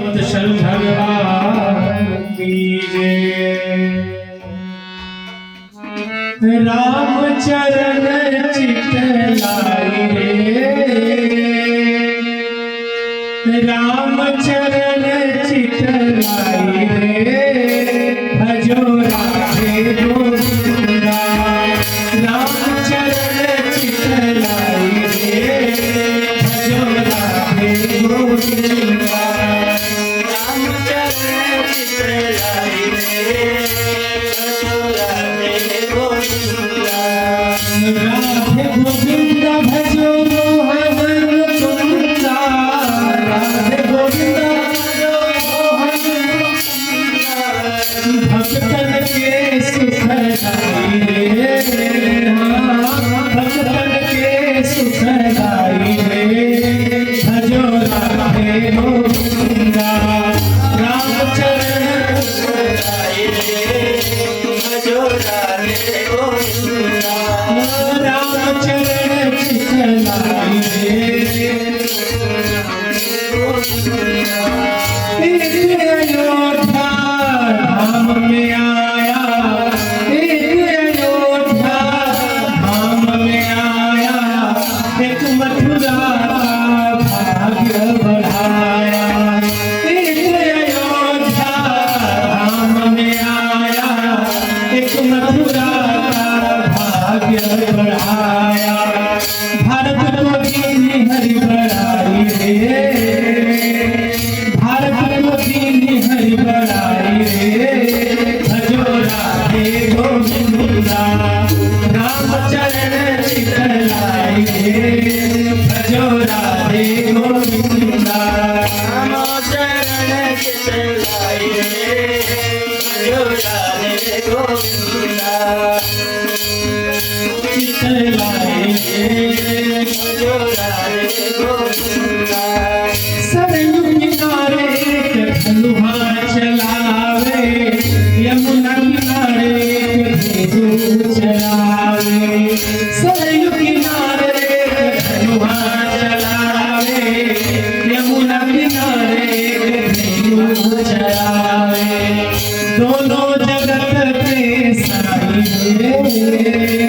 शल भगवान की जय। राम चरण चितलाई रे, राम चरण चितलाई रे, भजो राधे गोविंदा। राम चरण चितलाई रे, भजो राधे गोविंदा। राम चरण चितलाई रे, भजो राधे गोविंदा। राधे गोविंदा भजो मोहन मुकुंदा। राधे गोविंदा भजो मोहन मुकुंदा। भक्तन के सुखदाई रे, भक्तन के सुखदाई रे, भजो राधे गोविंदा। राम चरण चितलाई रे, भजो राधे गोविंदा। राम चरण चितलाई रे, एक अयोध्या धाम में आया, एक अयोध्या धाम में आया, एक मथुरा भाग्य बढ़ाया। एक अयोध्या धाम में आया, एक मथुरा भाग्य बढ़ाया। भारत को दीनी हरि बढ़ाई रे, भारत को दीनी हरि बढ़ाई रे, भजो राधे गोविंदा। राम चरण चितलाई रे, भजो राधे गोविंदा। राम चरण चितलाई रे, भजो राधे गोविंदा। चितलाई रे, भजो राधे गोविंदा। सरयू किनारे धनुहा चलावे, यमुना किनारे धेनु चलावे। सरयू किनारे धनुहा चलावे, यमुना किनारे धेनु चलावे। दोनों जगत पे साई रे,